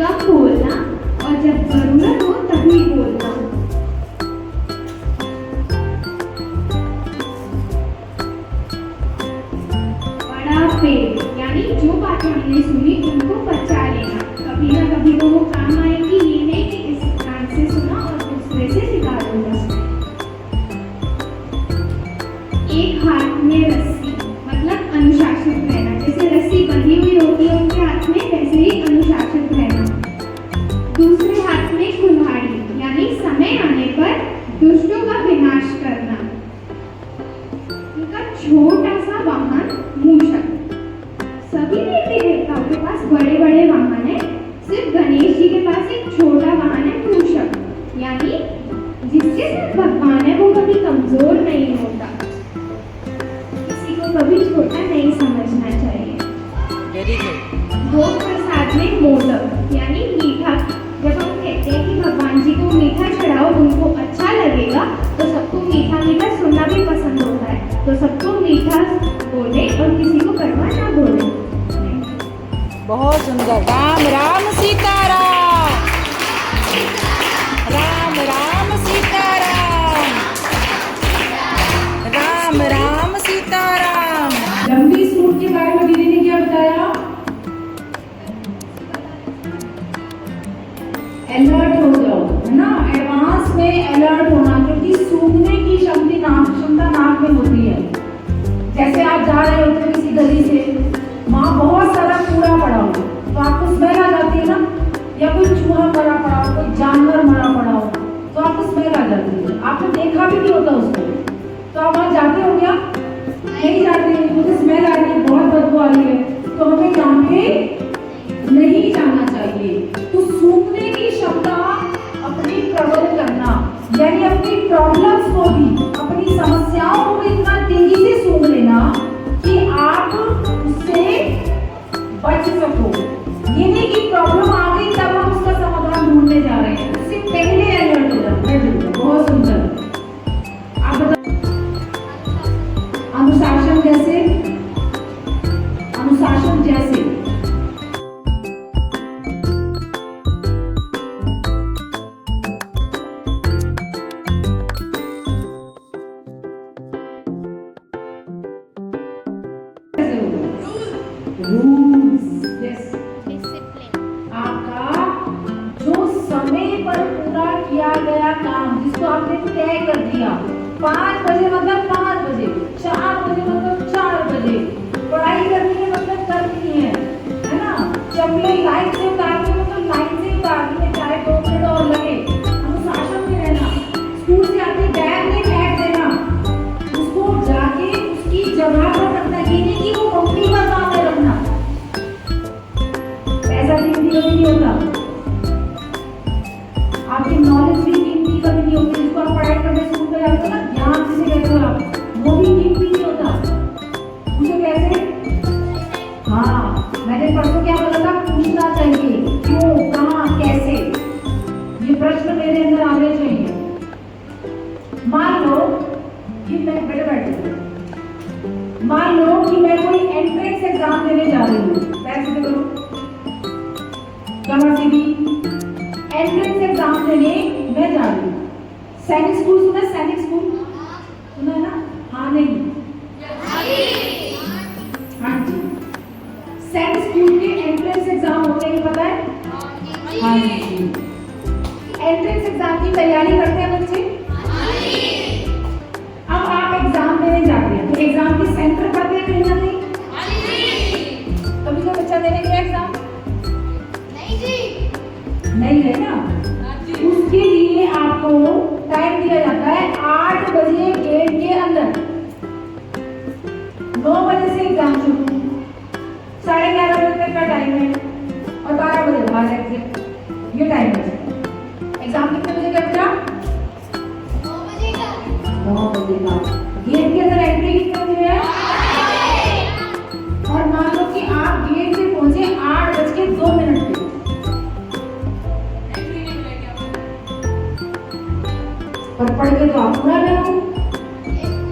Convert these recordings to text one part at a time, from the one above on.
कम बोलना और जब जरूरत हो तभी बोलना। बड़ा पेड़ यानी जो बातें हमने सुनी उनको बचा लेना, कभी ना कभी तो वो काम आएगी, ये नहीं कि इस कान से सुना और दूसरे से निकाल दूंगा। एक हाथ में रस्सी मतलब अनुशासित रहना, जैसे रस्सी बंधी हुई होती है उनके हाथ में, वैसे ही अनुशासित रहना। दूसरे हाथ में कुल्हाड़ी यानी समय आने पर दुष्टों का विनाश करना। उनका छोटा सा वाहन मूषक। सभी देवी देवताओं के पास बड़े बड़े वाहन है, सिर्फ गणेश जी के पास एक छोटा वाहन है मूषक, यानी जिसके साथ भगवान है वो कभी कमजोर नहीं होता। किसी को कभी छोटा नहीं समझना चाहिए। Very good. भोग प्रसाद में मोदक यानी मीठा। जब हम कहते हैं कि भगवान जी को मीठा चढ़ाओ उनको अच्छा लगेगा, तो सबको मीठा मीठा सुनना भी पसंद होता है, तो सबको मीठा बोले और किसी को कड़वा ना बोले। बहुत सुंदर। राम राम सीताराम। राम राम सीताराम। राम राम सीताराम। लंबी सूट के बारे में दीदी ने क्या बताया? अलर्ट हो जाओ, है ना, एडवांस में अलर्ट होना, क्योंकि सूंघने की क्षमता नाक में होती है। जैसे आप जा रहे होते हैं किसी गली से, वहाँ बहुत सारा कूड़ा पड़ा हो तो आपको स्मेल आ जाती है ना, या कोई चूहा मरा पड़ा हो, कोई जानवर मरा पड़ा हो तो आपको स्मेल आ जाती है। आपने देखा भी नहीं होता उसको, तो आप वहाँ जाते हो क्या? नहीं जाते, मुझे स्मेल आ रही है, बहुत बदबू आ रही है, तो हमें यहाँ पे नहीं जाना चाहिए। तो सूंघने की क्षमता अपनी प्रबल करना, यानी अपनी प्रॉब्लम्स को भी, अपनी समस्याओं को भी इतना तेजी से सूंघ लेना कि आप उससे बच सको। ये नहीं कि प्रॉब्लम आ गई तब हम उसका समाधान ढूंढने जा रहे हैं, उससे पहले अलर्ट हो जाए। बहुत सुंदर। आप बताओ अनुशासन जैसे? अनुशासन जैसे रूल्स, यस, डिसिप्लिन। आपका जो समय पर पूरा किया गया काम, जिसको आपने तय कर दिया, 5 बजे मतलब 5 बजे, 4 बजे मतलब 4 बजे, पढ़ाई करनी है मतलब करनी है ना, चपले लाइन से उतारनी है मतलब लाइन से उतारनी है, चाहे 2 मिनट और लगे। अनुशासन में रहना। स्कूल से आते बैग में फेंक देना, उसको जाके उसकी जगह पर रखना, ये नहीं कि वो मम्मी का काम है रखना। ऐसा कीमती कभी नहीं होता। आपकी नॉलेज भी कीमती कभी नहीं होती। जिसको आप पढ़ाई करने स्कूल में जाते हो ना, ज्ञान जिसे कहते हो आप, वो भी कीमती नहीं होता। मुझे कैसे? हाँ, मैंने परसों क्या बोला था? पूछना चाहिए, क्यों, कहाँ, कैसे, ये प्रश्न मेरे अंदर आने चाहिए। मान लो कि मैं बैठे मान लो कि मैं कोई एंट्रेंस एग्जाम देने जा रही हूँ, पैसे करो कमर से भी एंट्रेंस एग्जाम देने मैं जा रही हूँ। सैनिक स्कूल सुना? सैनिक स्कूल सुना है ना? हाँ नहीं? हाँ जी। सैनिक स्कूल के एंट्रेंस एग्जाम होते हैं, पता है? हाँ जी। एंट्रेंस एग्जाम की तैयारी करते हैं बच्चे? अब आप एग्जाम देने जाते हैं तो एग्जाम के सेंटर पड़ते हैं कहीं ना कहीं? कभी तो बच्चा देने गया एग्जाम? नहीं है ना? उसके लिए आपको टाइम दिया जाता है 8 बजे गेट के अंदर। 9 बजे से एग्जाम शुरू, 11:30 बजे तक का टाइम है और 12 बजे बाहर एग्जिट, ये टाइम है। एग्जाम कितने बजे का बचा? 9 बजे का। गेट के अंदर एंट्री कितने बजे है? और मान लो कि आप गेट से पहुंचे 8:02 पे, और पढ़ के तो आप पूरा रहे हो,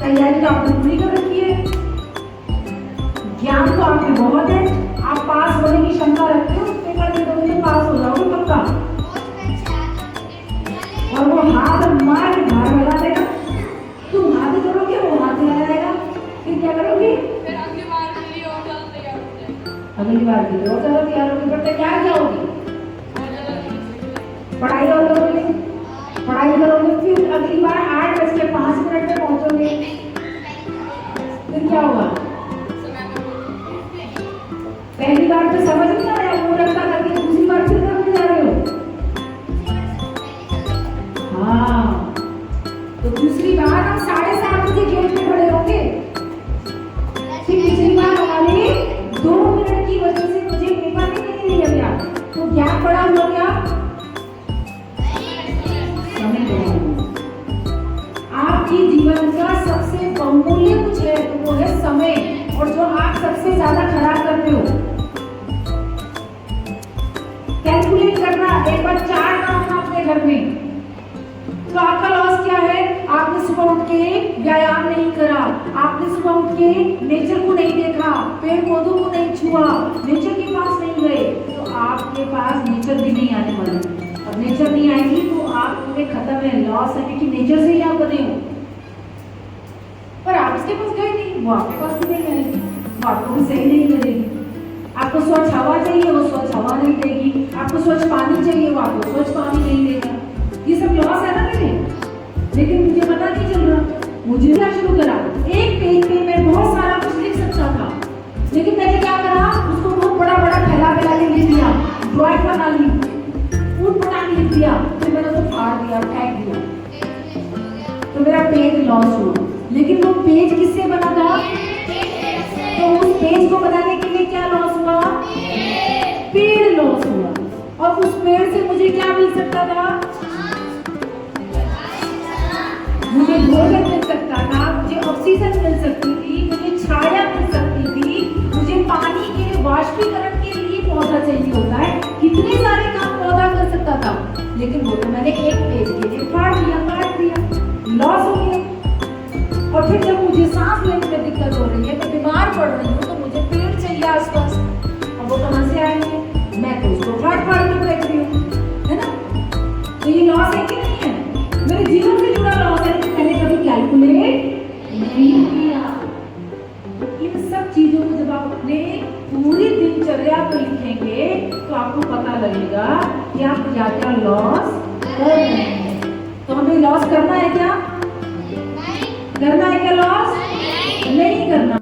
तैयारी तो आपने पूरी कर रखी है, ज्ञान तो आपके बहुत है, आप पास होने की क्षमता रखते हो, पेपर में 2 दिन पास हो जाओगे। थी और ज्यादा तैयार होगी, पर तैयार क्या होगी? पढ़ाई और करोगे, पढ़ाई करोगे, फिर अगली बार 8:05 पे पहुंचोगे, फिर क्या होगा? पहली बार तो समझ नहीं आया, वो रखता करके दूसरी बार फिर करने जा रहे हो। हाँ, तो दूसरी बार हम 7:30 बजे गेट पे खड़े होंगे। फिर पिछली बार हमारे 2 मिनट की वजह से मुझे पेपर नहीं लिया गया, तो गैप पड़ा हुआ क्या? समय पड़ा हुआ। आपके जीवन का सबसे बहुमूल्य कुछ है तो वो है समय, और जो आप सबसे ज्यादा खराब करते हो। कैलकुलेट करना, एक बार चार्ट बनाना अपने घर में। तो आपका लॉस क्या है? आपने सुबह उठ के व्यायाम नहीं करा, आपने सुबह उठ के नेचर को नहीं देखा, पेड़ पौधों को नहीं छुआ, नेचर के पास नहीं गए, तो आपके पास नेचर भी नहीं आने वाला। अब नेचर नहीं आएगी तो आप पूरे खत्म है, लॉस है, क्योंकि नेचर से ही आप बने हो। पर आप उसके पास गए नहीं, वो आपके पास भी नहीं आएगी, वो आपको भी सही नहीं करेगी। आपको स्वच्छ हवा चाहिए, वो स्वच्छ हवा नहीं देगी। आपको स्वच्छ पानी चाहिए, वो आपको स्वच्छ पानी नहीं देगा। ये सब लॉस है ना मेरे, लेकिन मुझे पता नहीं चल रहा। मुझे क्या शुरू करा, एक पेज पे मैं बहुत सारा कुछ लिख सकता था, लेकिन मैंने क्या करा, उसको बहुत बड़ा बड़ा फैला फैला के लिख दिया, ड्राइंग बना ली, ऊट पटांग लिख दिया, फिर मैंने उसको फाड़ दिया, फेंक दिया, तो मेरा पेज लॉस हुआ। लेकिन वो पेज किससे बना था? तो उस पेज को बनाने के लिए क्या लॉस हुआ? पेड़ लॉस हुआ। और उस पेड़ से मुझे क्या मिल सकता था? मुझे भोजन मिल सकता था, मुझे ऑक्सीजन मिल सकती थी, मुझे छाया मिल सकती थी, मुझे पानी के वाष्पीकरण के लिए पौधा चाहिए होता है, कितने सारे काम पौधा कर सकता था, लेकिन वो तो मैंने एक पेज के लिए फाड़ दिया, काट दिया, लॉस हो गया। और फिर जब मुझे सांस लेने में दिक्कत हो रही है, मैं बीमार पड़ रही हूँ, तो मुझे पेड़ चाहिए आसपास, अब वो कहाँ से आएंगे? मैं तो उसको फाड़ फाड़ के फेंक रही हूँ, है ना? तो ये लॉस है कि नहीं है? मेरे जीवन से जुड़ा लॉस है, मैंने कभी कैलकुलेट नहीं किया। इन सब चीजों को जब आप अपने पूरी दिनचर्या को लिखेंगे तो आपको पता लगेगा कि आप क्या क्या लॉस कर रहे हैं। तो हमें लॉस करना है क्या? करना है क्या लॉस? नहीं करना।